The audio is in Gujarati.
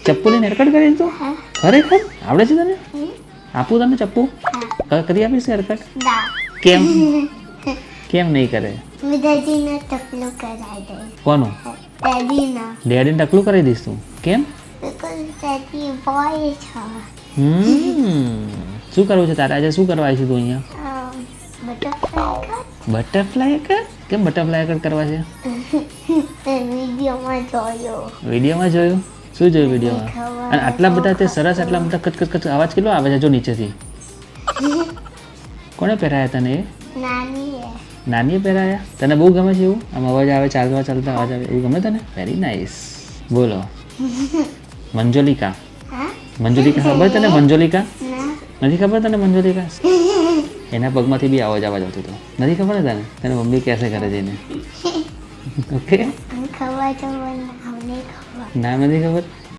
ચપ્પુ લઈને હેરકટ કરી તું? ખરેખર આવડે છે તને? આપું તને ચપ્પુ? કરી આપીશ હેરકટ? કેમ કેમ નહીં કરે? દાદીને ટકલું કરાવી દે. કોનું? દાદીના. ડેડીને ટકલું કરી દઈશ તું? કેમ? બિકોઝ દાદી બોય છે. શું કરવું છે તારે? આજે શું કરવા આવી છું તું અહીંયા? Butterfly butterfly cut? કેમ બટરફ્લાય કટ કરવા છે? વિડીયોમાં જોયો. વિડીયોમાં જોયું? શું જોયું વિડીયોમાં? અને આટલા બધા તે સરસ આટલા બધા કચ કચ કચ અવાજ કેટલો આવે છે જો નીચેથી? કોણે પહેરાયા તને એ? નાની હે. નાનીએ પહેરાયા? તને બહુ ગમે છે એવું? આમ અવાજ આવે ચાલતા ચાલતા અવાજ આવે એવું ગમે તને? Very nice. બોલો મંજોલિકા. હા? મંજોલિકા ખબર તને? મંજોલિકા ના. નથી ખબર તને? મંજોલિકા એના પગમાંથી બી અવાજ આવતો હતો. નથી ખબર ને તને? તને મમ્મી કહેશે ઘરે જઈને. ઓકે ખબર તો મને ખબર. નામ નથી ખબર?